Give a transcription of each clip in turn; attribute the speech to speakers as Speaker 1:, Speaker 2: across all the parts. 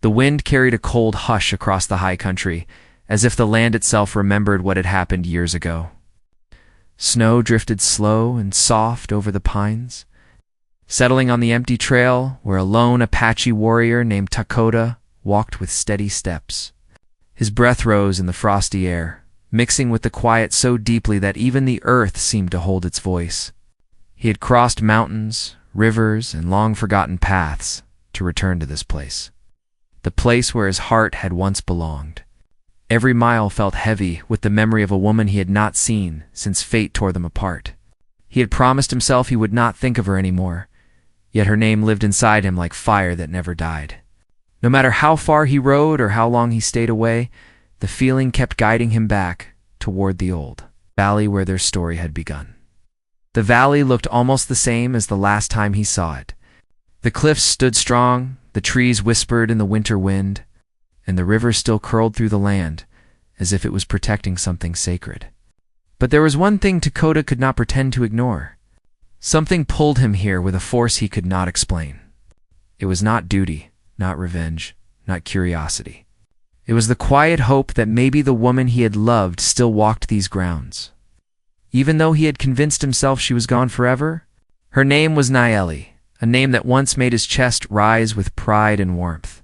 Speaker 1: The wind carried a cold hush across the high country, as if the land itself remembered what had happened years ago. Snow drifted slow and soft over the pines, settling on the empty trail where a lone Apache warrior named Takota walked with steady steps. His breath rose in the frosty air, mixing with the quiet so deeply that even the earth seemed to hold its voice. He had crossed mountains, rivers, and long-forgotten paths to return to this place. The place where his heart had once belonged. Every mile felt heavy with the memory of a woman he had not seen since fate tore them apart. He had promised himself he would not think of her anymore, yet her name lived inside him like fire that never died. No matter how far he rode or how long he stayed away, the feeling kept guiding him back toward the old valley where their story had begun. The valley looked almost the same as the last time he saw it. The cliffs stood strong, the trees whispered in the winter wind, and the river still curled through the land, as if it was protecting something sacred. But there was one thing Takota could not pretend to ignore. Something pulled him here with a force he could not explain. It was not duty, not revenge, not curiosity. It was the quiet hope that maybe the woman he had loved still walked these grounds. Even though he had convinced himself she was gone forever, her name was Nayeli, a name that once made his chest rise with pride and warmth.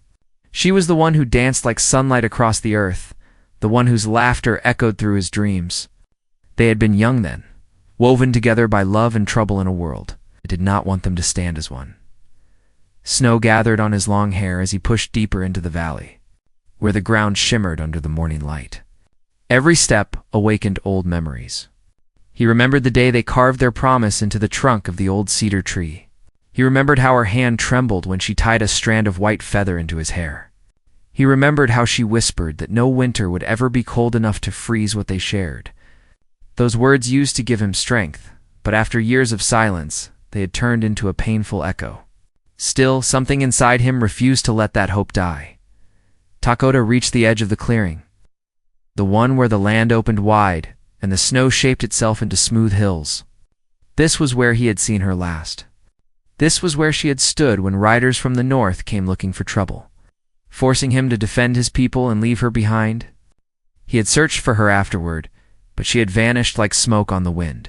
Speaker 1: She was the one who danced like sunlight across the earth, the one whose laughter echoed through his dreams. They had been young then, woven together by love and trouble in a world that did not want them to stand as one. Snow gathered on his long hair as he pushed deeper into the valley, where the ground shimmered under the morning light. Every step awakened old memories. He remembered the day they carved their promise into the trunk of the old cedar tree. He remembered how her hand trembled when she tied a strand of white feather into his hair. He remembered how she whispered that no winter would ever be cold enough to freeze what they shared. Those words used to give him strength, but after years of silence, they had turned into a painful echo. Still, something inside him refused to let that hope die. Takota reached the edge of the clearing, the one where the land opened wide and the snow shaped itself into smooth hills. This was where he had seen her last. This was where she had stood when riders from the north came looking for trouble, forcing him to defend his people and leave her behind. He had searched for her afterward, but she had vanished like smoke on the wind.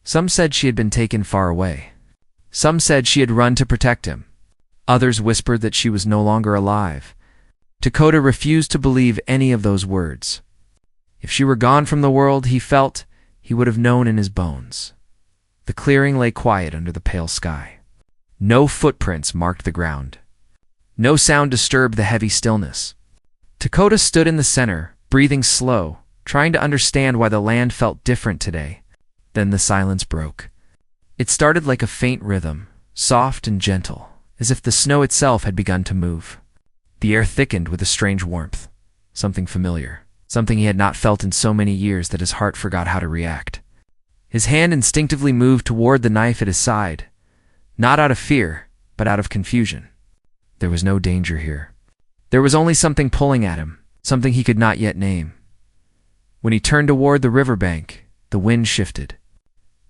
Speaker 1: Some said she had been taken far away. Some said she had run to protect him. Others whispered that she was no longer alive. Takota refused to believe any of those words. If she were gone from the world, he felt, he would have known in his bones. The clearing lay quiet under the pale sky. No footprints marked the ground. No sound disturbed the heavy stillness. Takota stood in the center, breathing slow, trying to understand why the land felt different today. Then the silence broke. It started like a faint rhythm, soft and gentle, as if the snow itself had begun to move. The air thickened with a strange warmth, something familiar, something he had not felt in so many years that his heart forgot how to react. His hand instinctively moved toward the knife at his side, not out of fear, but out of confusion. There was no danger here. There was only something pulling at him, something he could not yet name. When he turned toward the riverbank, the wind shifted.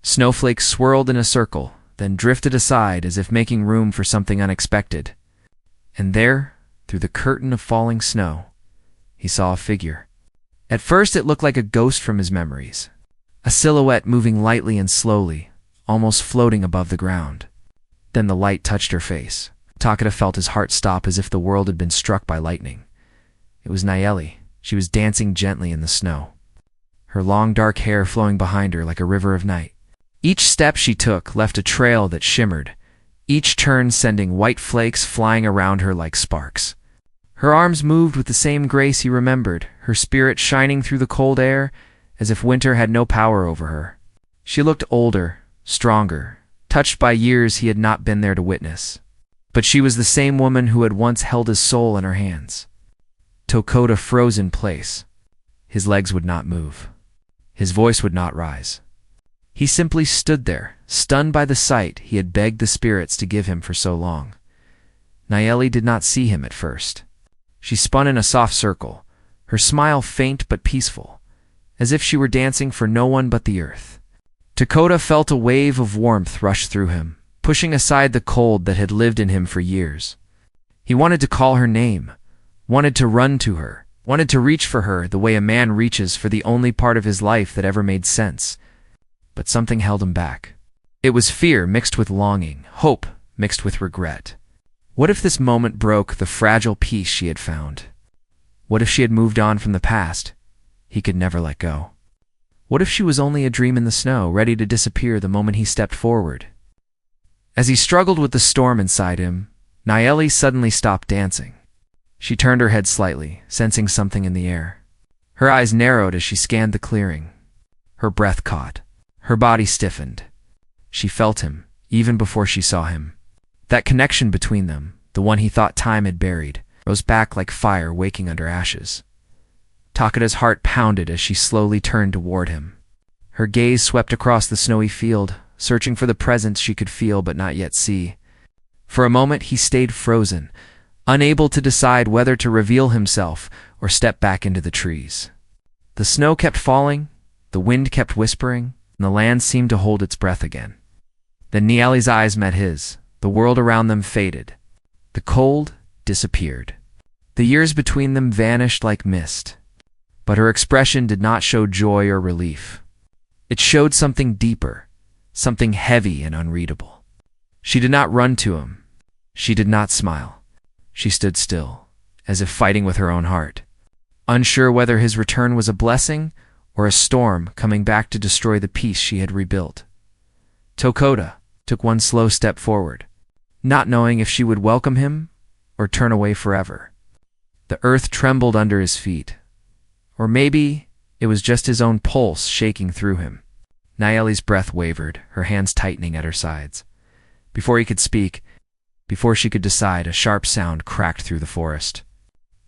Speaker 1: Snowflakes swirled in a circle, then drifted aside as if making room for something unexpected. And there, through the curtain of falling snow, he saw a figure. At first it looked like a ghost from his memories, a silhouette moving lightly and slowly, almost floating above the ground. Then the light touched her face. Takata felt his heart stop as if the world had been struck by lightning. It was Nayeli. She was dancing gently in the snow, her long dark hair flowing behind her like a river of night. Each step she took left a trail that shimmered, each turn sending white flakes flying around her like sparks. Her arms moved with the same grace he remembered, her spirit shining through the cold air as if winter had no power over her. She looked older, stronger, touched by years he had not been there to witness. But she was the same woman who had once held his soul in her hands. Takota froze in place. His legs would not move. His voice would not rise. He simply stood there, stunned by the sight he had begged the spirits to give him for so long. Nayeli did not see him at first. She spun in a soft circle, her smile faint but peaceful, as if she were dancing for no one but the earth. Takota felt a wave of warmth rush through him, pushing aside the cold that had lived in him for years. He wanted to call her name, wanted to run to her, wanted to reach for her the way a man reaches for the only part of his life that ever made sense. But something held him back. It was fear mixed with longing, hope mixed with regret. What if this moment broke the fragile peace she had found? What if she had moved on from the past he could never let go? What if she was only a dream in the snow, ready to disappear the moment he stepped forward? As he struggled with the storm inside him, Nayeli suddenly stopped dancing. She turned her head slightly, sensing something in the air. Her eyes narrowed as she scanned the clearing. Her breath caught. Her body stiffened. She felt him, even before she saw him. That connection between them, the one he thought time had buried, rose back like fire waking under ashes. Takeda's heart pounded as she slowly turned toward him. Her gaze swept across the snowy field, searching for the presence she could feel but not yet see. For a moment he stayed frozen, unable to decide whether to reveal himself or step back into the trees. The snow kept falling, the wind kept whispering, and the land seemed to hold its breath again. Then Nayeli's eyes met his. The world around them faded. The cold disappeared. The years between them vanished like mist. But her expression did not show joy or relief. It showed something deeper, something heavy and unreadable. She did not run to him. She did not smile. She stood still, as if fighting with her own heart, unsure whether his return was a blessing or a storm coming back to destroy the peace she had rebuilt. Tokoda took one slow step forward, not knowing if she would welcome him or turn away forever. The earth trembled under his feet. Or maybe it was just his own pulse shaking through him. Nayeli's breath wavered, her hands tightening at her sides. Before he could speak, before she could decide, a sharp sound cracked through the forest.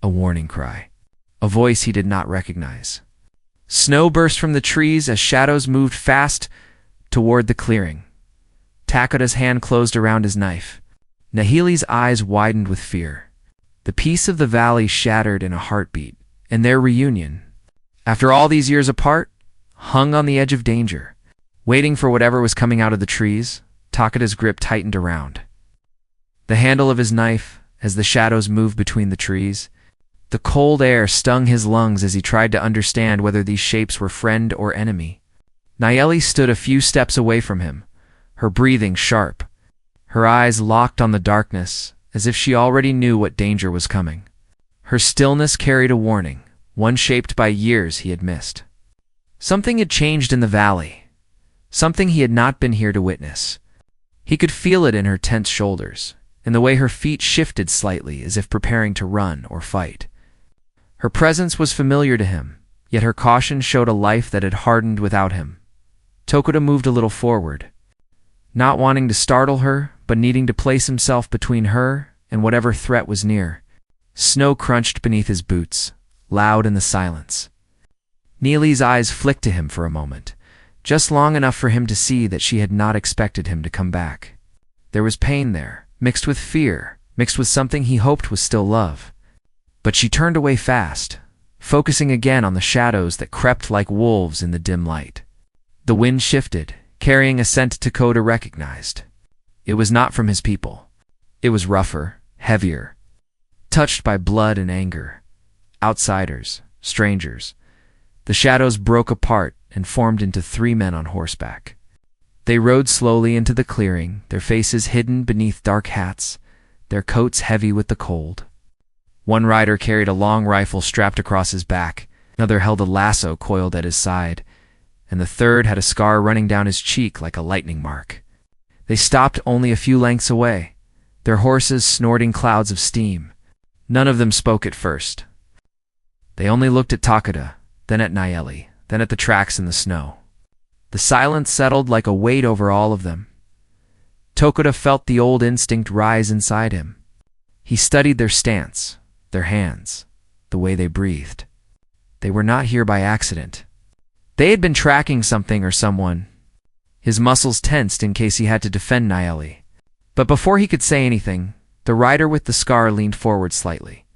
Speaker 1: A warning cry. A voice he did not recognize. Snow burst from the trees as shadows moved fast toward the clearing. Takeda's hand closed around his knife. Nayeli's eyes widened with fear. The peace of the valley shattered in a heartbeat, and their reunion, after all these years apart, hung on the edge of danger. Waiting for whatever was coming out of the trees, Takeda's grip tightened around the handle of his knife as the shadows moved between the trees. The cold air stung his lungs as he tried to understand whether these shapes were friend or enemy. Nayeli stood a few steps away from him, her breathing sharp, her eyes locked on the darkness, as if she already knew what danger was coming. Her stillness carried a warning, one shaped by years he had missed. Something had changed in the valley, something he had not been here to witness. He could feel it in her tense shoulders, in the way her feet shifted slightly as if preparing to run or fight. Her presence was familiar to him, yet her caution showed a life that had hardened without him. Tokuda moved a little forward, not wanting to startle her, but needing to place himself between her and whatever threat was near. Snow crunched beneath his boots, loud in the silence. Nayeli's eyes flicked to him for a moment, just long enough for him to see that she had not expected him to come back. There was pain there, mixed with fear, mixed with something he hoped was still love. But she turned away fast, focusing again on the shadows that crept like wolves in the dim light. The wind shifted, carrying a scent Takeda recognized. It was not from his people. It was rougher, heavier, touched by blood and anger. Outsiders, strangers. The shadows broke apart and formed into 3 men on horseback. They rode slowly into the clearing, their faces hidden beneath dark hats, their coats heavy with the cold. One rider carried a long rifle strapped across his back, another held a lasso coiled at his side, and the third had a scar running down his cheek like a lightning mark. They stopped only a few lengths away, their horses snorting clouds of steam. None of them spoke at first. They only looked at Takeda, then at Nayeli, then at the tracks in the snow. The silence settled like a weight over all of them. Tokuda felt the old instinct rise inside him. He studied their stance, their hands, the way they breathed. They were not here by accident. They had been tracking something or someone. His muscles tensed in case he had to defend Nayeli. But before he could say anything, the rider with the scar leaned forward slightly.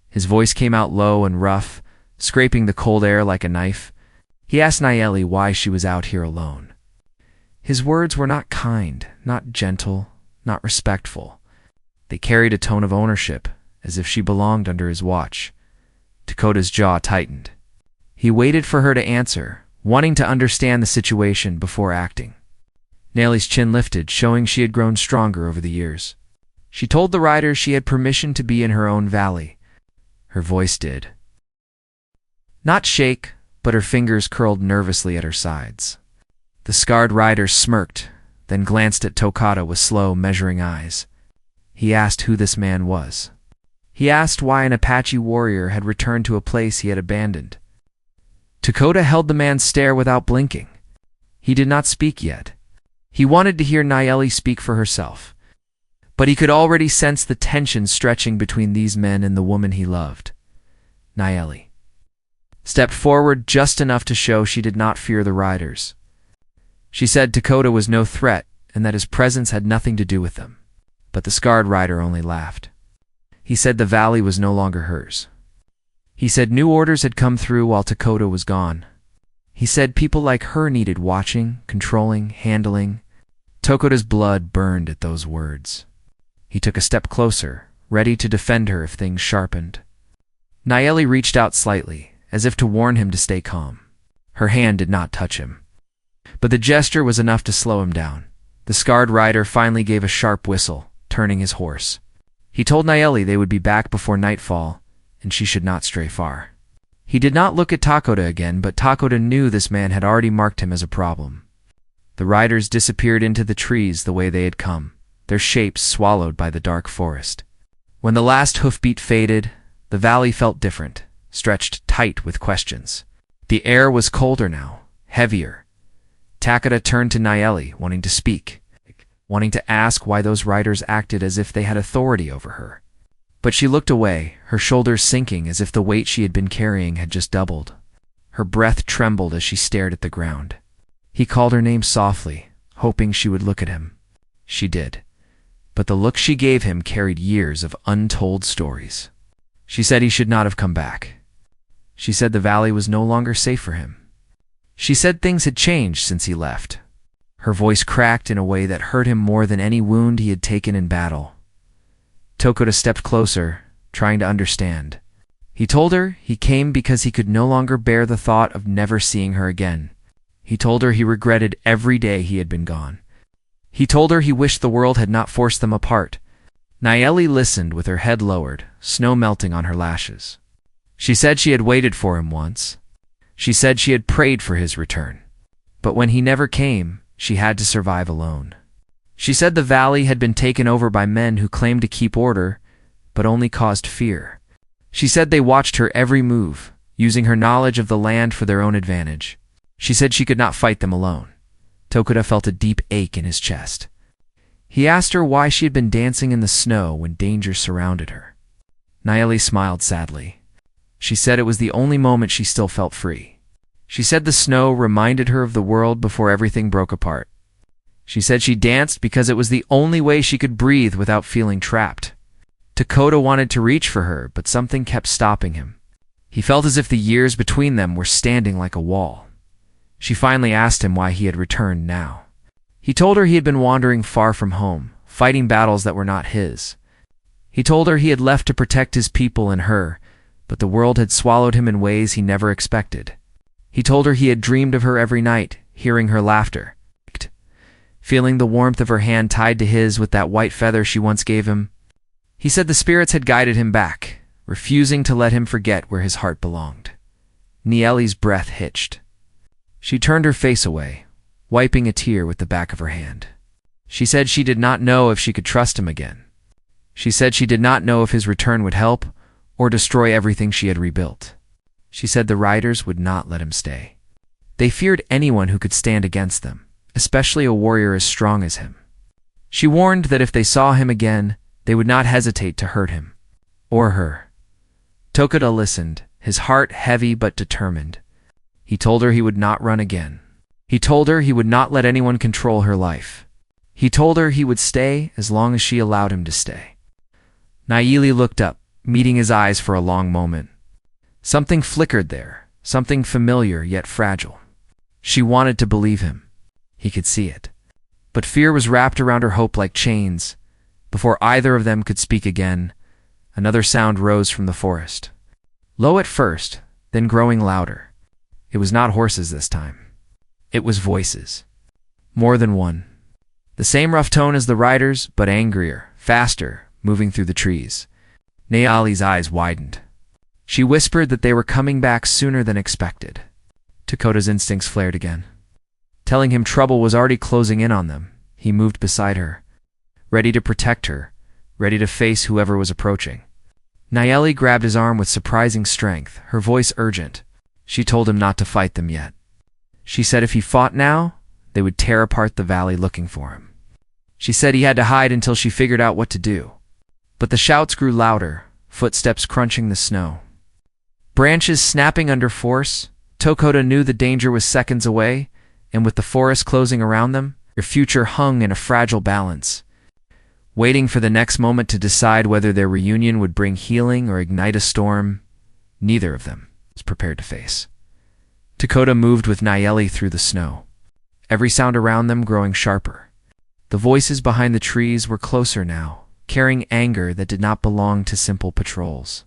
Speaker 1: His voice came out low and rough, scraping the cold air like a knife. He asked Nayeli why she was out here alone. His words were not kind, not gentle, not respectful. They carried a tone of ownership, as if she belonged under his watch. Dakota's jaw tightened. He waited for her to answer, wanting to understand the situation before acting. Nelly's chin lifted, showing she had grown stronger over the years. She told the riders she had permission to be in her own valley. Her voice did not shake, but her fingers curled nervously at her sides. The scarred rider smirked, then glanced at Tokata with slow, measuring eyes. He asked who this man was. He asked why an Apache warrior had returned to a place he had abandoned. Dakota held the man's stare without blinking. He did not speak yet. He wanted to hear Nayeli speak for herself. But he could already sense the tension stretching between these men and the woman he loved. Nayeli stepped forward just enough to show she did not fear the riders. She said Dakota was no threat and that his presence had nothing to do with them. But the scarred rider only laughed. He said the valley was no longer hers. He said new orders had come through while Dakota was gone. He said people like her needed watching, controlling, handling. Dakota's blood burned at those words. He took a step closer, ready to defend her if things sharpened. Nayeli reached out slightly, as if to warn him to stay calm. Her hand did not touch him. But the gesture was enough to slow him down. The scarred rider finally gave a sharp whistle, turning his horse. He told Nayeli they would be back before nightfall, and she should not stray far. He did not look at Dakota again, but Dakota knew this man had already marked him as a problem. The riders disappeared into the trees the way they had come, their shapes swallowed by the dark forest. When the last hoofbeat faded, the valley felt different, stretched tight with questions. The air was colder now, heavier. Dakota turned to Nayeli, wanting to speak, wanting to ask why those riders acted as if they had authority over her. But she looked away, her shoulders sinking as if the weight she had been carrying had just doubled. Her breath trembled as she stared at the ground. He called her name softly, hoping she would look at him. She did. But the look she gave him carried years of untold stories. She said he should not have come back. She said the valley was no longer safe for him. She said things had changed since he left. Her voice cracked in a way that hurt him more than any wound he had taken in battle. Dakota stepped closer, trying to understand. He told her he came because he could no longer bear the thought of never seeing her again. He told her he regretted every day he had been gone. He told her he wished the world had not forced them apart. Nayeli listened with her head lowered, snow melting on her lashes. She said she had waited for him once. She said she had prayed for his return. But when he never came, she had to survive alone. She said the valley had been taken over by men who claimed to keep order, but only caused fear. She said they watched her every move, using her knowledge of the land for their own advantage. She said she could not fight them alone. Dakota felt a deep ache in his chest. He asked her why she had been dancing in the snow when danger surrounded her. Nayeli smiled sadly. She said it was the only moment she still felt free. She said the snow reminded her of the world before everything broke apart. She said she danced because it was the only way she could breathe without feeling trapped. Dakota wanted to reach for her, but something kept stopping him. He felt as if the years between them were standing like a wall. She finally asked him why he had returned now. He told her he had been wandering far from home, fighting battles that were not his. He told her he had left to protect his people and her, but the world had swallowed him in ways he never expected. He told her he had dreamed of her every night, hearing her laughter, feeling the warmth of her hand tied to his with that white feather she once gave him. He said the spirits had guided him back, refusing to let him forget where his heart belonged. Nayeli's breath hitched. She turned her face away, wiping a tear with the back of her hand. She said she did not know if she could trust him again. She said she did not know if his return would help or destroy everything she had rebuilt. She said the riders would not let him stay. They feared anyone who could stand against them, especially a warrior as strong as him. She warned that if they saw him again, they would not hesitate to hurt him. Or her. Dakota listened, his heart heavy but determined. He told her he would not run again. He told her he would not let anyone control her life. He told her he would stay as long as she allowed him to stay. Nayeli looked up, meeting his eyes for a long moment. Something flickered there, something familiar yet fragile. She wanted to believe him. He could see it. But fear was wrapped around her hope like chains. Before either of them could speak again, Another sound rose from the forest. Low at first, then growing louder. It was not horses this time. It was voices. More than one. The same rough tone as the riders, but angrier, faster, moving through the trees. Nayeli's eyes widened. She whispered that they were coming back sooner than expected. Takota's instincts flared again. Telling him trouble was already closing in on them, he moved beside her, ready to protect her, ready to face whoever was approaching. Nayeli grabbed his arm with surprising strength, her voice urgent. She told him not to fight them yet. She said if he fought now, they would tear apart the valley looking for him. She said he had to hide until she figured out what to do. But the shouts grew louder, footsteps crunching the snow. Branches snapping under force, Takota knew the danger was seconds away, and with the forest closing around them, their future hung in a fragile balance. Waiting for the next moment to decide whether their reunion would bring healing or ignite a storm, neither of them was prepared to face. Takota moved with Nayeli through the snow, every sound around them growing sharper. The voices behind the trees were closer now, carrying anger that did not belong to simple patrols.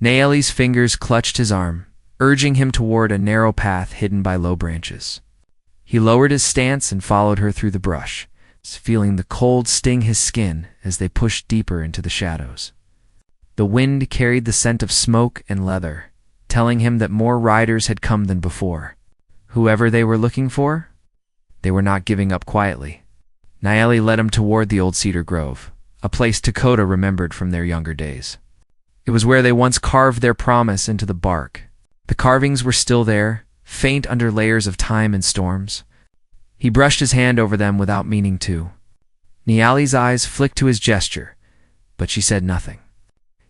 Speaker 1: Nayeli's fingers clutched his arm, urging him toward a narrow path hidden by low branches. He lowered his stance and followed her through the brush, feeling the cold sting his skin as they pushed deeper into the shadows. The wind carried the scent of smoke and leather, telling him that more riders had come than before. Whoever they were looking for, they were not giving up quietly. Nayeli led him toward the old cedar grove, a place Takota remembered from their younger days. It was where they once carved their promise into the bark. The carvings were still there, faint under layers of time and storms. He brushed his hand over them without meaning to. Nayeli's eyes flicked to his gesture, but she said nothing.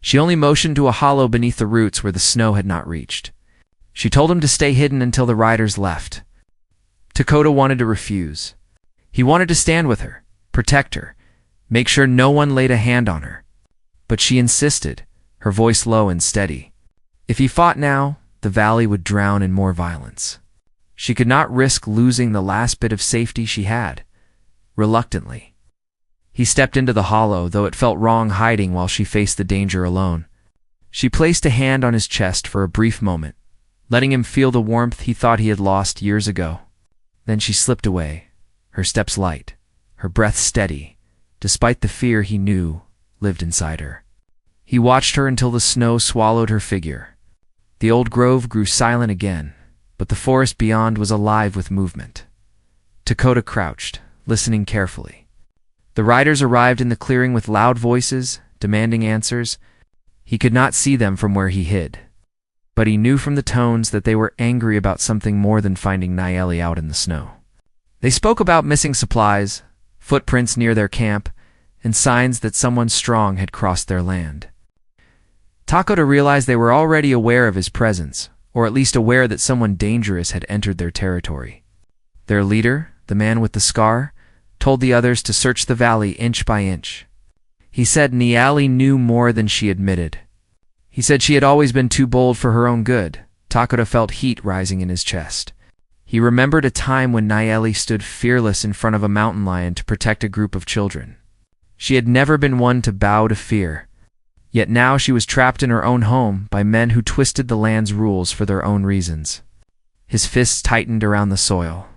Speaker 1: She only motioned to a hollow beneath the roots where the snow had not reached. She told him to stay hidden until the riders left. Takota wanted to refuse. He wanted to stand with her, protect her, make sure no one laid a hand on her. But she insisted, her voice low and steady. If he fought now, the valley would drown in more violence. She could not risk losing the last bit of safety she had. Reluctantly, he stepped into the hollow, though it felt wrong hiding while she faced the danger alone. She placed a hand on his chest for a brief moment, letting him feel the warmth he thought he had lost years ago. Then she slipped away, her steps light, her breath steady, despite the fear he knew lived inside her. He watched her until the snow swallowed her figure. The old grove grew silent again, but the forest beyond was alive with movement. Takota crouched, listening carefully. The riders arrived in the clearing with loud voices, demanding answers. He could not see them from where he hid, but he knew from the tones that they were angry about something more than finding Nayeli out in the snow. They spoke about missing supplies, footprints near their camp, and signs that someone strong had crossed their land. Takota realized they were already aware of his presence, or at least aware that someone dangerous had entered their territory. Their leader, the man with the scar, told the others to search the valley inch by inch. He said Nayeli knew more than she admitted. He said she had always been too bold for her own good. Takota felt heat rising in his chest. He remembered a time when Nayeli stood fearless in front of a mountain lion to protect a group of children. She had never been one to bow to fear. Yet now she was trapped in her own home by men who twisted the land's rules for their own reasons. His fists tightened around the soil.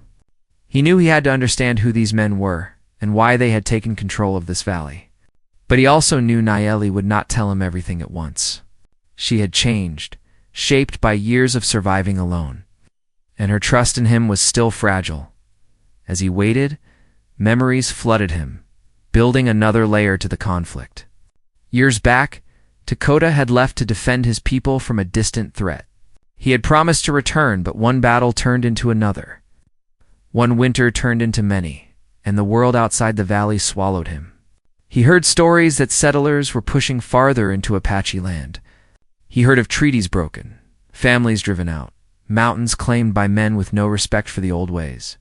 Speaker 1: He knew he had to understand who these men were and why they had taken control of this valley. But he also knew Nayeli would not tell him everything at once. She had changed, shaped by years of surviving alone. And her trust in him was still fragile. As he waited, memories flooded him, building another layer to the conflict. Years back, Takota had left to defend his people from a distant threat. He had promised to return, but one battle turned into another. One winter turned into many, and the world outside the valley swallowed him. He heard stories that settlers were pushing farther into Apache land. He heard of treaties broken, families driven out, mountains claimed by men with no respect for the old ways.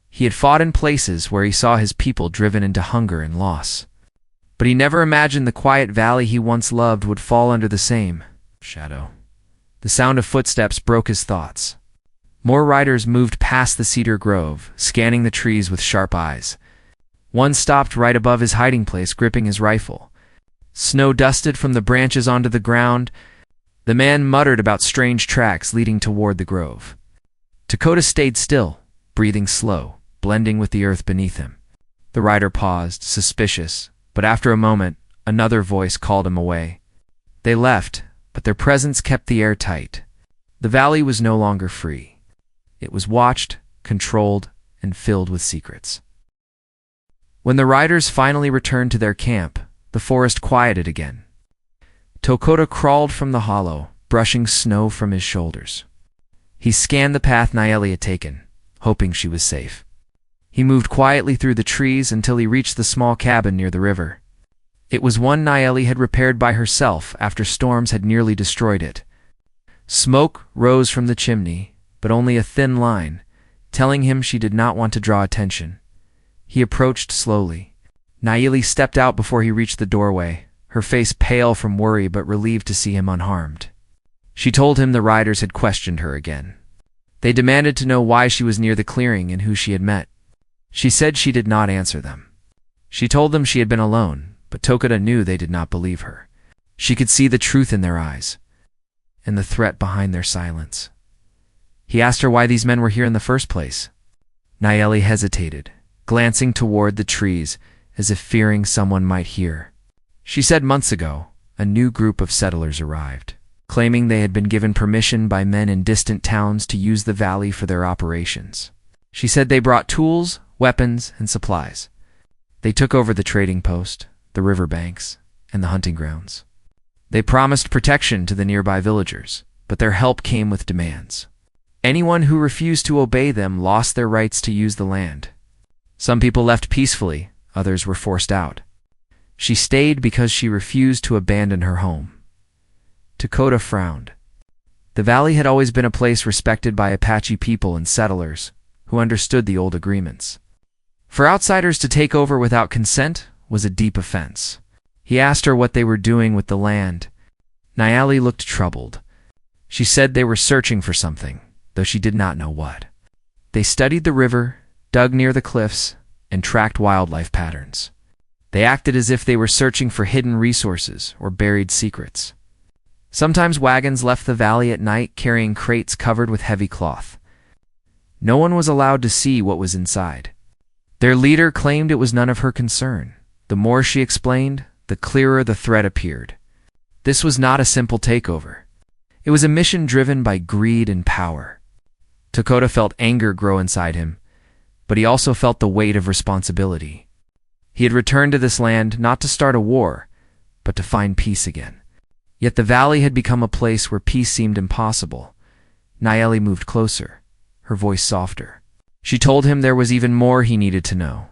Speaker 1: He had fought in places where he saw his people driven into hunger and loss. But he never imagined the quiet valley he once loved would fall under the same shadow. The sound of footsteps broke his thoughts. More riders moved past the cedar grove, scanning the trees with sharp eyes. One stopped right above his hiding place, gripping his rifle. Snow dusted from the branches onto the ground. The man muttered about strange tracks leading toward the grove. Dakota stayed still, breathing slow, blending with the earth beneath him. The rider paused, suspicious, but after a moment, another voice called him away. They left, but their presence kept the air tight. The valley was no longer free. It was watched, controlled, and filled with secrets. When the riders finally returned to their camp, the forest quieted again. Dakota crawled from the hollow, brushing snow from his shoulders. He scanned the path Nayeli had taken, hoping she was safe. He moved quietly through the trees until he reached the small cabin near the river. It was one Nayeli had repaired by herself after storms had nearly destroyed it. Smoke rose from the chimney, but only a thin line, telling him she did not want to draw attention. He approached slowly. Nayeli stepped out before he reached the doorway, her face pale from worry but relieved to see him unharmed. She told him the riders had questioned her again. They demanded to know why she was near the clearing and who she had met. She said she did not answer them. She told them she had been alone, but Dakota knew they did not believe her. She could see the truth in their eyes, and the threat behind their silence. He asked her why these men were here in the first place. Nayeli hesitated, glancing toward the trees as if fearing someone might hear. She said months ago, a new group of settlers arrived, claiming they had been given permission by men in distant towns to use the valley for their operations. She said they brought tools, weapons, and supplies. They took over the trading post, the riverbanks, and the hunting grounds. They promised protection to the nearby villagers, but their help came with demands. Anyone who refused to obey them lost their rights to use the land. Some people left peacefully, others were forced out. She stayed because she refused to abandon her home. Dakota frowned. The valley had always been a place respected by Apache people and settlers, who understood the old agreements. For outsiders to take over without consent was a deep offense. He asked her what they were doing with the land. Nayeli looked troubled. She said they were searching for something, though she did not know what. They studied the river, dug near the cliffs, and tracked wildlife patterns. They acted as if they were searching for hidden resources or buried secrets. Sometimes wagons left the valley at night carrying crates covered with heavy cloth. No one was allowed to see what was inside. Their leader claimed it was none of her concern. The more she explained, the clearer the threat appeared. This was not a simple takeover. It was a mission driven by greed and power. Dakota felt anger grow inside him, but he also felt the weight of responsibility. He had returned to this land not to start a war, but to find peace again. Yet the valley had become a place where peace seemed impossible. Nayeli moved closer, her voice softer. She told him there was even more he needed to know.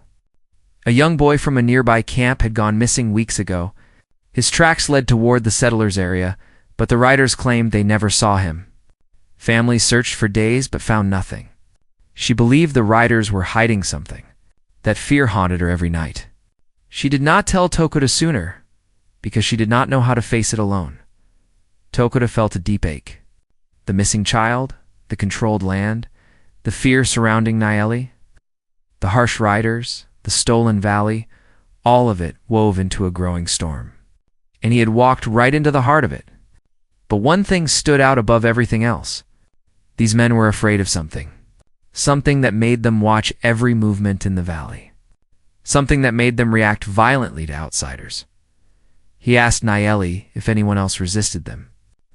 Speaker 1: A young boy from a nearby camp had gone missing weeks ago. His tracks led toward the settlers' area, but the riders claimed they never saw him. Families searched for days but found nothing. She believed the riders were hiding something. That fear haunted her every night. She did not tell Dakota sooner, because she did not know how to face it alone. Dakota felt a deep ache. The missing child, the controlled land, the fear surrounding Nayeli, the harsh riders, the stolen valley, all of it wove into a growing storm. And he had walked right into the heart of it. But one thing stood out above everything else. These men were afraid of something. Something that made them watch every movement in the valley. Something that made them react violently to outsiders. He asked Nayeli if anyone else resisted them.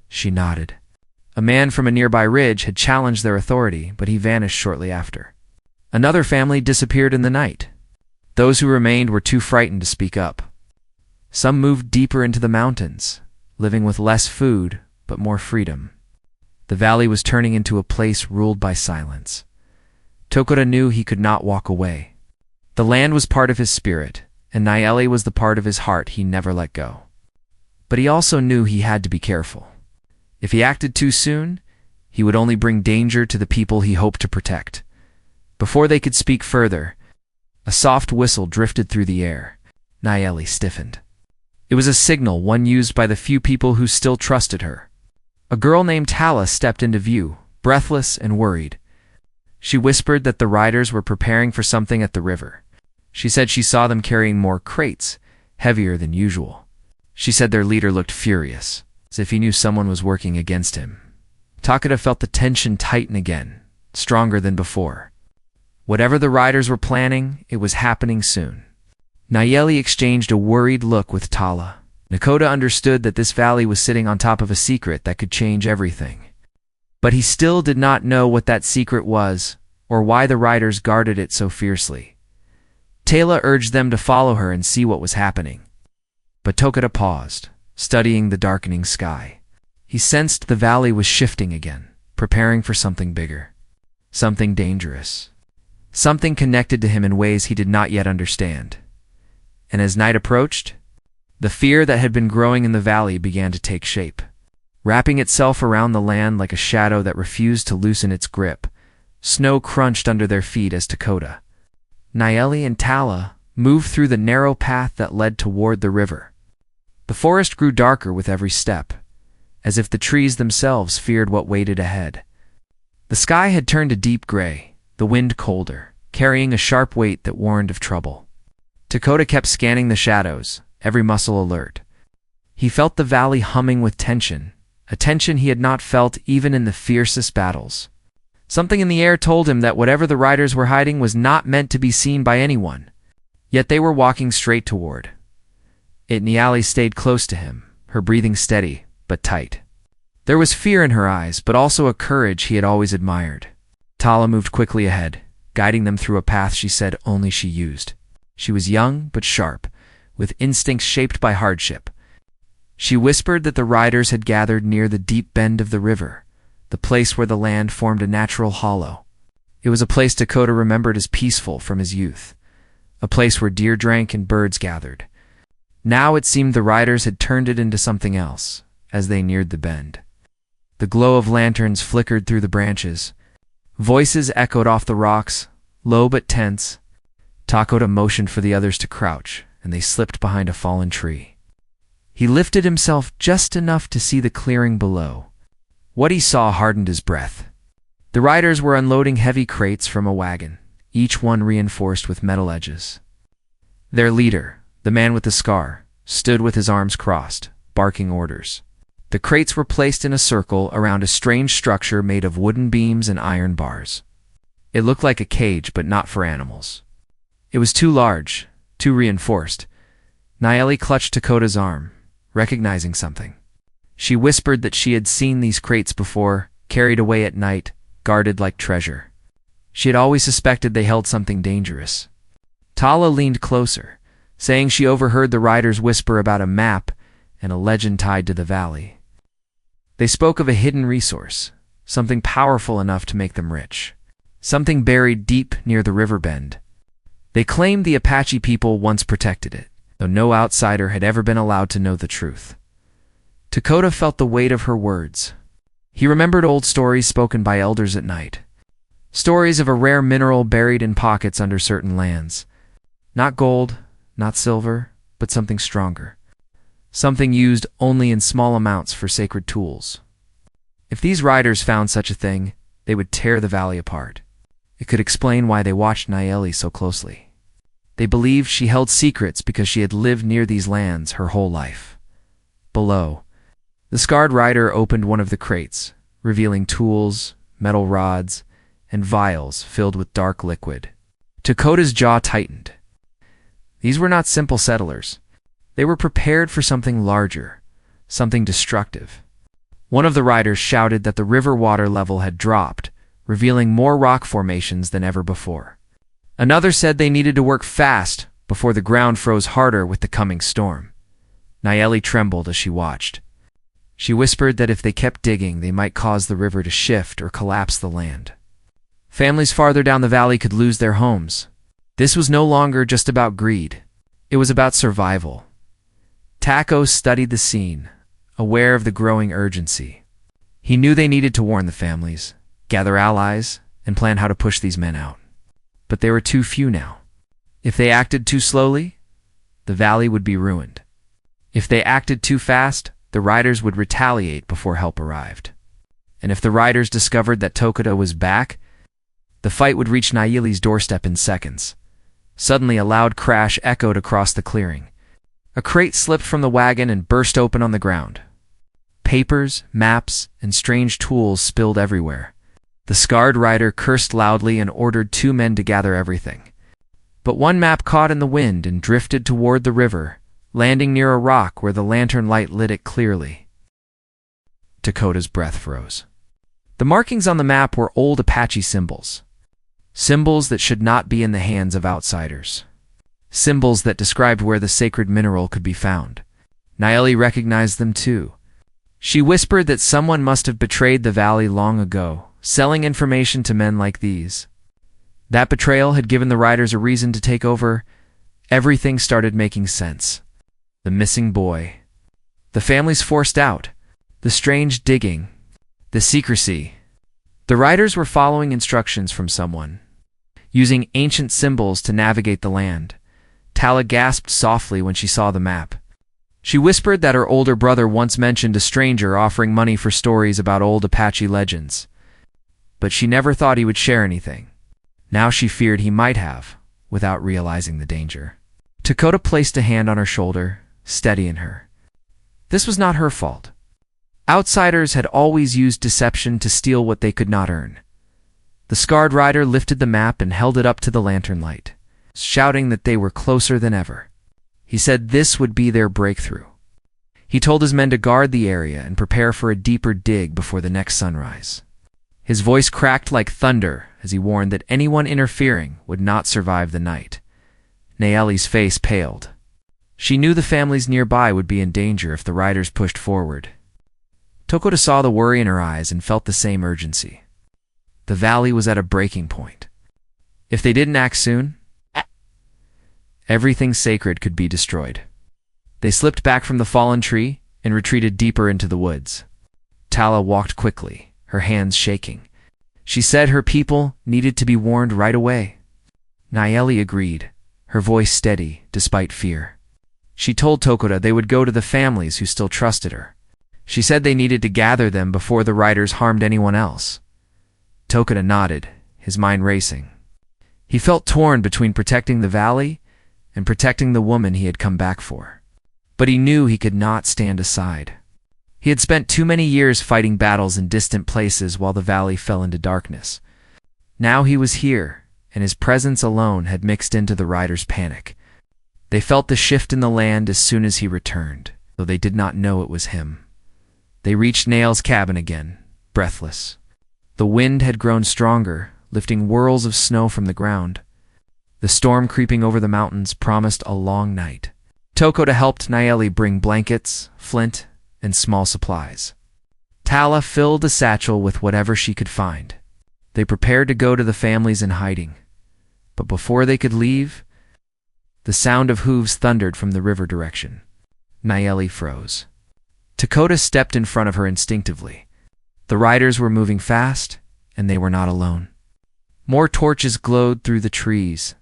Speaker 1: She nodded. A man from a nearby ridge had challenged their authority, but he vanished shortly after. Another family disappeared in the night. Those who remained were too frightened to speak up. Some moved deeper into the mountains, living with less food but more freedom. The valley was turning into a place ruled by silence. Dakota knew he could not walk away. The land was part of his spirit, and Nayeli was the part of his heart he never let go. But he also knew he had to be careful. If he acted too soon, he would only bring danger to the people he hoped to protect. Before they could speak further, a soft whistle drifted through the air. Nayeli stiffened. It was a signal, one used by the few people who still trusted her. A girl named Tala stepped into view, breathless and worried. She whispered that the riders were preparing for something at the river. She said she saw them carrying more crates, heavier than usual. She said their leader looked furious, as if he knew someone was working against him. Takuta felt the tension tighten again, stronger than before. Whatever the riders were planning, it was happening soon. Nayeli exchanged a worried look with Tala. Nakoda understood that this valley was sitting on top of a secret that could change everything. But he still did not know what that secret was, or why the riders guarded it so fiercely. Tala urged them to follow her and see what was happening. But Tokuta paused, studying the darkening sky. He sensed the valley was shifting again, preparing for something bigger. Something dangerous. Something connected to him in ways he did not yet understand. And as night approached, the fear that had been growing in the valley began to take shape. Wrapping itself around the land like a shadow that refused to loosen its grip, snow crunched under their feet as Takuta, Nayeli, and Tala moved through the narrow path that led toward the river. The forest grew darker with every step, as if the trees themselves feared what waited ahead. The sky had turned a deep gray, the wind colder, carrying a sharp weight that warned of trouble. Takuta kept scanning the shadows, every muscle alert. He felt the valley humming with tension, a tension he had not felt even in the fiercest battles. Something in the air told him that whatever the riders were hiding was not meant to be seen by anyone. Yet they were walking straight toward it. Nayeli stayed close to him, her breathing steady but tight. There was fear in her eyes, but also a courage he had always admired. Tala moved quickly ahead, guiding them through a path she said only she used. She was young but sharp, with instincts shaped by hardship. She whispered that the riders had gathered near the deep bend of the river, the place where the land formed a natural hollow. It was a place Takuta remembered as peaceful from his youth, a place where deer drank and birds gathered. Now it seemed the riders had turned it into something else as they neared the bend. The glow of lanterns flickered through the branches. Voices echoed off the rocks, low but tense. Takuta motioned for the others to crouch, and they slipped behind a fallen tree. He lifted himself just enough to see the clearing below. What he saw hardened his breath. The riders were unloading heavy crates from a wagon, each one reinforced with metal edges. Their leader, the man with the scar, stood with his arms crossed, barking orders. The crates were placed in a circle around a strange structure made of wooden beams and iron bars. It looked like a cage, but not for animals. It was too large, too reinforced. Nayeli clutched Takuta's arm, recognizing something. She whispered that she had seen these crates before, carried away at night, guarded like treasure. She had always suspected they held something dangerous. Tala leaned closer, saying she overheard the riders whisper about a map and a legend tied to the valley. They spoke of a hidden resource, something powerful enough to make them rich, something buried deep near the river bend. They claimed the Apache people once protected it, though no outsider had ever been allowed to know the truth. Takuta felt the weight of her words. He remembered old stories spoken by elders at night. Stories of a rare mineral buried in pockets under certain lands. Not gold, not silver, but something stronger. Something used only in small amounts for sacred tools. If these riders found such a thing, they would tear the valley apart. It could explain why they watched Nayeli so closely. They believed she held secrets because she had lived near these lands her whole life. Below, the scarred rider opened one of the crates, revealing tools, metal rods, and vials filled with dark liquid. Takuta's jaw tightened. These were not simple settlers. They were prepared for something larger, something destructive. One of the riders shouted that the river water level had dropped, revealing more rock formations than ever before. Another said they needed to work fast before the ground froze harder with the coming storm. Nayeli trembled as she watched. She whispered that if they kept digging, they might cause the river to shift or collapse the land. Families farther down the valley could lose their homes. This was no longer just about greed. It was about survival. Taco studied the scene, aware of the growing urgency. He knew they needed to warn the families, gather allies, and plan how to push these men out. But they were too few now. If they acted too slowly, the valley would be ruined. If they acted too fast, the riders would retaliate before help arrived. And if the riders discovered that Takuta was back, the fight would reach Nayeli's doorstep in seconds. Suddenly a loud crash echoed across the clearing. A crate slipped from the wagon and burst open on the ground. Papers, maps, and strange tools spilled everywhere. The scarred rider cursed loudly and ordered 2 men to gather everything. But one map caught in the wind and drifted toward the river, landing near a rock where the lantern light lit it clearly. Dakota's breath froze. The markings on the map were old Apache symbols. Symbols that should not be in the hands of outsiders. Symbols that described where the sacred mineral could be found. Nayeli recognized them too. She whispered that someone must have betrayed the valley long ago, selling information to men like these. That betrayal had given the riders a reason to take over. Everything started making sense. The missing boy. The families forced out. The strange digging. The secrecy. The riders were following instructions from someone, using ancient symbols to navigate the land. Tala gasped softly when she saw the map. She whispered that her older brother once mentioned a stranger offering money for stories about old Apache legends. But she never thought he would share anything. Now she feared he might have, without realizing the danger. Dakota placed a hand on her shoulder, steadying her. This was not her fault. Outsiders had always used deception to steal what they could not earn. The scarred rider lifted the map and held it up to the lantern light, shouting that they were closer than ever. He said this would be their breakthrough. He told his men to guard the area and prepare for a deeper dig before the next sunrise. His voice cracked like thunder as he warned that anyone interfering would not survive the night. Nayeli's face paled. She knew the families nearby would be in danger if the riders pushed forward. Dakota saw the worry in her eyes and felt the same urgency. The valley was at a breaking point. If they didn't act soon, everything sacred could be destroyed. They slipped back from the fallen tree and retreated deeper into the woods. Tala walked quickly, her hands shaking. She said her people needed to be warned right away. Nayeli agreed, her voice steady despite fear. She told Dakota they would go to the families who still trusted her. She said they needed to gather them before the riders harmed anyone else. Dakota nodded, his mind racing. He felt torn between protecting the valley and protecting the woman he had come back for. But he knew he could not stand aside. He had spent too many years fighting battles in distant places while the valley fell into darkness. Now he was here, and his presence alone had mixed into the riders' panic. They felt the shift in the land as soon as he returned, though they did not know it was him. They reached Nail's cabin again, breathless. The wind had grown stronger, lifting whirls of snow from the ground. The storm creeping over the mountains promised a long night. Dakota helped Nayeli bring blankets, flint, and small supplies. Tala filled a satchel with whatever she could find. They prepared to go to the families in hiding. But before they could leave, the sound of hooves thundered from the river direction. Nayeli froze. Dakota stepped in front of her instinctively. The riders were moving fast, and they were not alone. More torches glowed through the trees,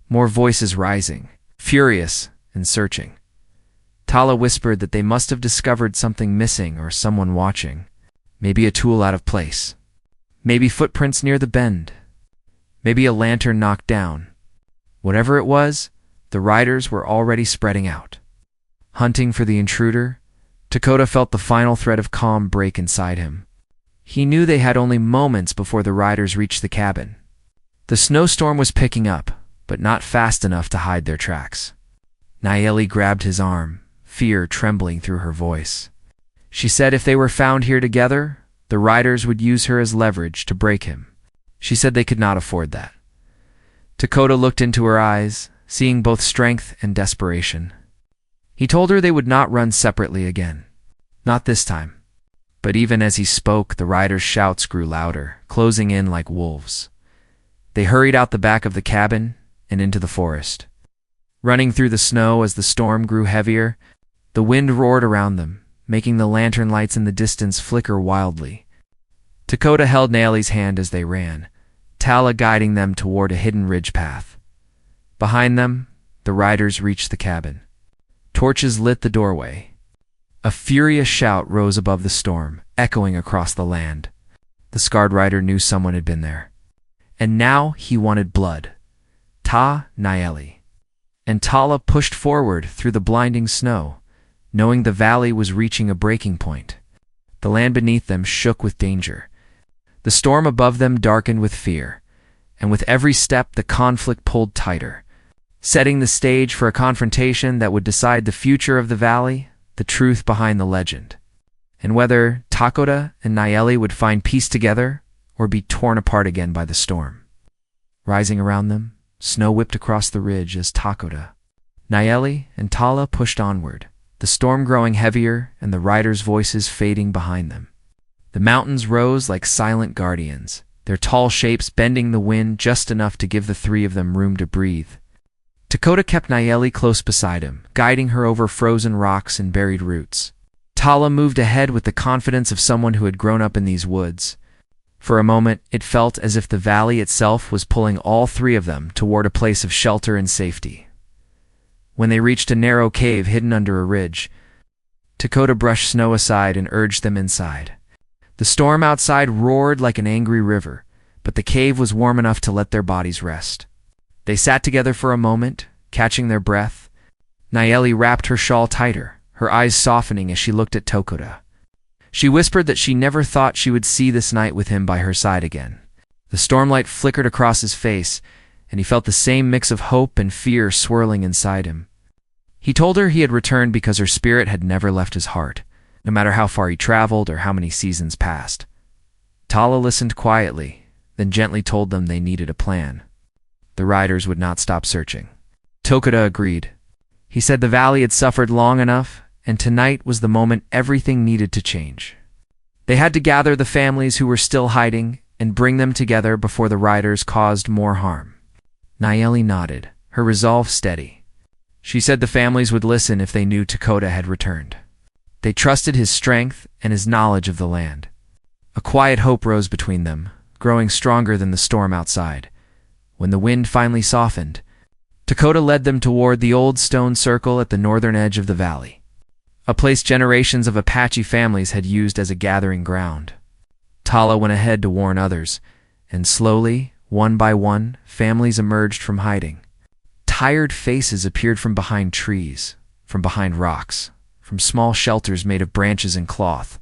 Speaker 1: more voices rising, furious and searching. Tala whispered that they must have discovered something missing or someone watching. Maybe a tool out of place. Maybe footprints near the bend. Maybe a lantern knocked down. Whatever it was, the riders were already spreading out. Hunting for the intruder, Dakota felt the final thread of calm break inside him. He knew they had only moments before the riders reached the cabin. The snowstorm was picking up, but not fast enough to hide their tracks. Nayeli grabbed his arm, fear trembling through her voice. She said if they were found here together, the riders would use her as leverage to break him. She said they could not afford that. Dakota looked into her eyes, seeing both strength and desperation. He told her they would not run separately again. Not this time. But even as he spoke, the riders' shouts grew louder, closing in like wolves. They hurried out the back of the cabin and into the forest. Running through the snow as the storm grew heavier, the wind roared around them, making the lantern lights in the distance flicker wildly. Dakota held Nayeli's hand as they ran, Tala guiding them toward a hidden ridge path. Behind them, the riders reached the cabin. Torches lit the doorway. A furious shout rose above the storm, echoing across the land. The scarred rider knew someone had been there. And now he wanted blood. Ta Nayeli. and Tala pushed forward through the blinding snow, knowing the valley was reaching a breaking point. The land beneath them shook with danger. The storm above them darkened with fear, and with every step the conflict pulled tighter, setting the stage for a confrontation that would decide the future of the valley, the truth behind the legend, and whether Takoda and Nayeli would find peace together or be torn apart again by the storm. Rising around them, snow whipped across the ridge as Takoda, Nayeli, and Tala pushed onward, the storm growing heavier and the riders' voices fading behind them. The mountains rose like silent guardians, their tall shapes bending the wind just enough to give the three of them room to breathe. Takoda kept Nayeli close beside him, guiding her over frozen rocks and buried roots. Tala moved ahead with the confidence of someone who had grown up in these woods. For a moment, it felt as if the valley itself was pulling all three of them toward a place of shelter and safety. When they reached a narrow cave hidden under a ridge, Takoda brushed snow aside and urged them inside. The storm outside roared like an angry river, but the cave was warm enough to let their bodies rest. They sat together for a moment, catching their breath. Nayeli wrapped her shawl tighter, her eyes softening as she looked at Takoda. She whispered that she never thought she would see this night with him by her side again. The stormlight flickered across his face, and he felt the same mix of hope and fear swirling inside him. He told her he had returned because her spirit had never left his heart, no matter how far he traveled or how many seasons passed. Tala listened quietly, then gently told them they needed a plan. The riders would not stop searching. Takoda agreed. He said the valley had suffered long enough, and tonight was the moment everything needed to change. They had to gather the families who were still hiding and bring them together before the riders caused more harm. Nayeli nodded, her resolve steady. She said the families would listen if they knew Takoda had returned. They trusted his strength and his knowledge of the land. A quiet hope rose between them, growing stronger than the storm outside. When the wind finally softened, Takoda led them toward the old stone circle at the northern edge of the valley, a place generations of Apache families had used as a gathering ground. Tala went ahead to warn others, and slowly, one by one, families emerged from hiding. Tired faces appeared from behind trees, from behind rocks, from small shelters made of branches and cloth.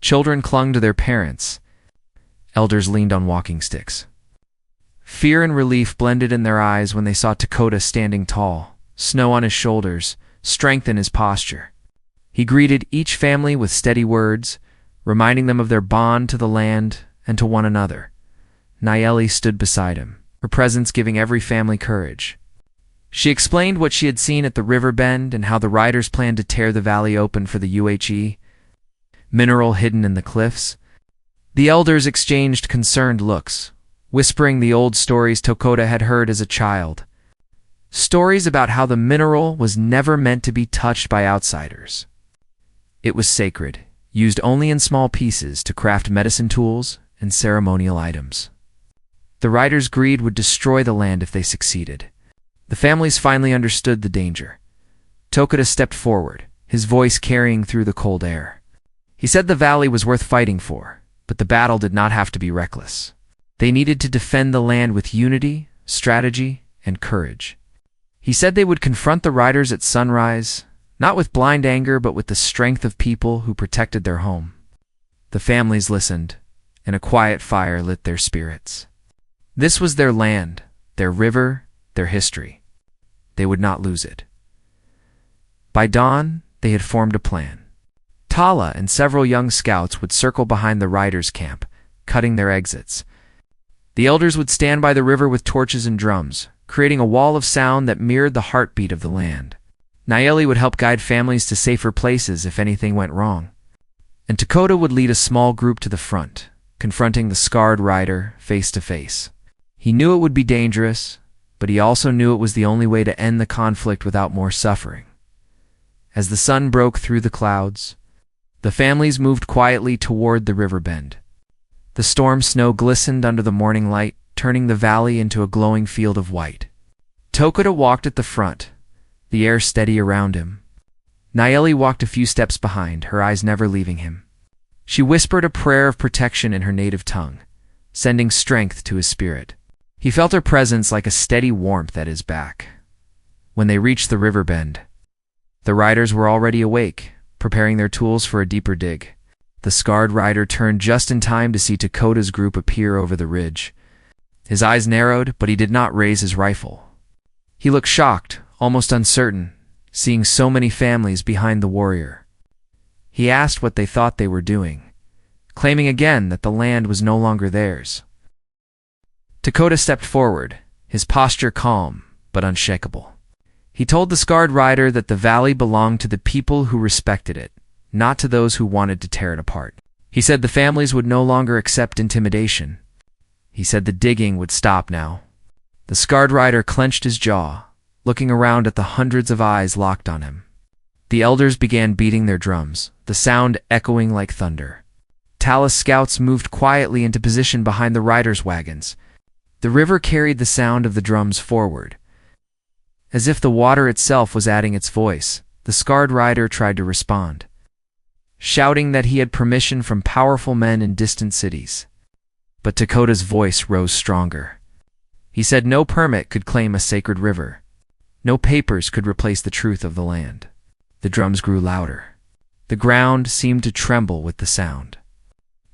Speaker 1: Children clung to their parents. Elders leaned on walking sticks. Fear and relief blended in their eyes when they saw Takoda standing tall, snow on his shoulders, strength in his posture. He greeted each family with steady words, reminding them of their bond to the land and to one another. Nayeli stood beside him, her presence giving every family courage. She explained what she had seen at the river bend and how the riders planned to tear the valley open for the mineral hidden in the cliffs. The elders exchanged concerned looks, whispering the old stories Takoda had heard as a child. Stories about how the mineral was never meant to be touched by outsiders. It was sacred, used only in small pieces to craft medicine tools and ceremonial items. The riders' greed would destroy the land if they succeeded. The families finally understood the danger. Takoda stepped forward, his voice carrying through the cold air. He said the valley was worth fighting for, but the battle did not have to be reckless. They needed to defend the land with unity, strategy, and courage. He said they would confront the riders at sunrise, not with blind anger but with the strength of people who protected their home. The families listened, and a quiet fire lit their spirits. This was their land, their river, their history. They would not lose it. By dawn, they had formed a plan. Tala and several young scouts would circle behind the riders' camp, cutting their exits. The elders would stand by the river with torches and drums, creating a wall of sound that mirrored the heartbeat of the land. Nayeli would help guide families to safer places if anything went wrong. And Takoda would lead a small group to the front, confronting the scarred rider face to face. He knew it would be dangerous, but he also knew it was the only way to end the conflict without more suffering. As the sun broke through the clouds, the families moved quietly toward the river bend. The storm snow glistened under the morning light, turning the valley into a glowing field of white. Takoda walked at the front, the air steady around him. Nayeli walked a few steps behind, her eyes never leaving him. She whispered a prayer of protection in her native tongue, sending strength to his spirit. He felt her presence like a steady warmth at his back. When they reached the river bend, the riders were already awake, preparing their tools for a deeper dig. The scarred rider turned just in time to see Takota's group appear over the ridge. His eyes narrowed, but he did not raise his rifle. He looked shocked, almost uncertain, seeing so many families behind the warrior. He asked what they thought they were doing, claiming again that the land was no longer theirs. Takota stepped forward, his posture calm but unshakable. He told the scarred rider that the valley belonged to the people who respected it, not to those who wanted to tear it apart. He said the families would no longer accept intimidation. He said the digging would stop now. The scarred rider clenched his jaw, looking around at the hundreds of eyes locked on him. The elders began beating their drums, the sound echoing like thunder. Talus scouts moved quietly into position behind the riders' wagons. The river carried the sound of the drums forward. As if the water itself was adding its voice, the scarred rider tried to respond, shouting that he had permission from powerful men in distant cities. But Takota's voice rose stronger. He said no permit could claim a sacred river. No papers could replace the truth of the land. The drums grew louder. The ground seemed to tremble with the sound.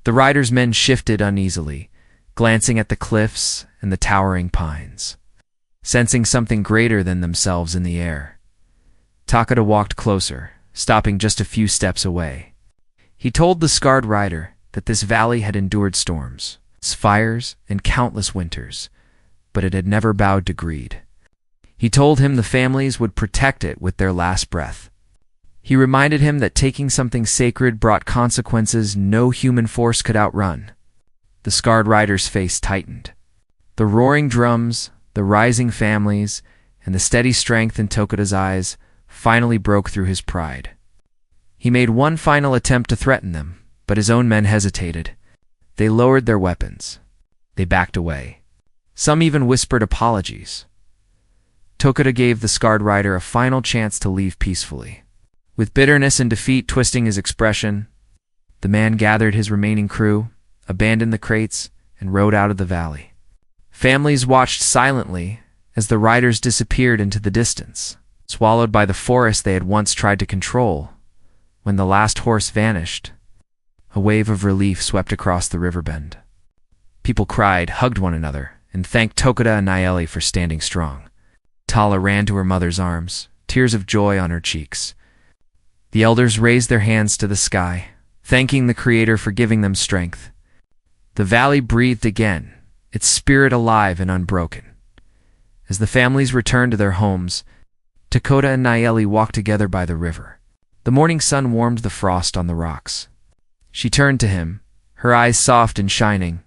Speaker 1: The riders' men shifted uneasily, glancing at the cliffs and the towering pines, sensing something greater than themselves in the air. Takota walked closer, stopping just a few steps away. He told the scarred rider that this valley had endured storms, fires, and countless winters, but it had never bowed to greed. He told him the families would protect it with their last breath. He reminded him that taking something sacred brought consequences no human force could outrun. The scarred rider's face tightened. The roaring drums, the rising families, and the steady strength in Takota's eyes finally broke through his pride. He made one final attempt to threaten them, but his own men hesitated. They lowered their weapons. They backed away. Some even whispered apologies. Takota gave the scarred rider a final chance to leave peacefully. With bitterness and defeat twisting his expression, the man gathered his remaining crew, abandoned the crates, and rode out of the valley. Families watched silently as the riders disappeared into the distance, swallowed by the forest they had once tried to control. When the last horse vanished, a wave of relief swept across the river bend. People cried, hugged one another, and thanked Takota and Nayeli for standing strong. Tala ran to her mother's arms, tears of joy on her cheeks. The elders raised their hands to the sky, thanking the Creator for giving them strength. The valley breathed again, its spirit alive and unbroken. As the families returned to their homes, Takota and Nayeli walked together by the river. The morning sun warmed the frost on the rocks. She turned to him, her eyes soft and shining.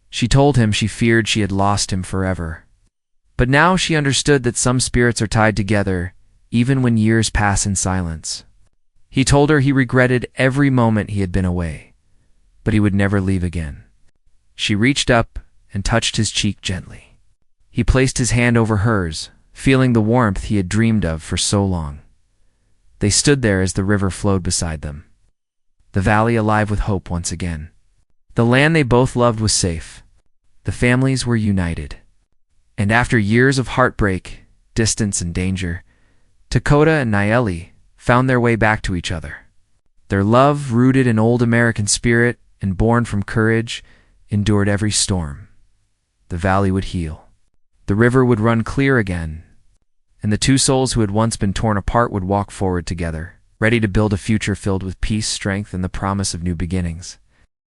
Speaker 1: She told him she feared she had lost him forever. But now she understood that some spirits are tied together, even when years pass in silence. He told her he regretted every moment he had been away, but he would never leave again. She reached up and touched his cheek gently. He placed his hand over hers, feeling the warmth he had dreamed of for so long. They stood there as the river flowed beside them, the valley alive with hope once again. The land they both loved was safe. The families were united. And after years of heartbreak, distance, and danger, Takota and Nayeli found their way back to each other. Their love, rooted in old American spirit and born from courage, endured every storm. The valley would heal. The river would run clear again, and the two souls who had once been torn apart would walk forward together, ready to build a future filled with peace, strength, and the promise of new beginnings.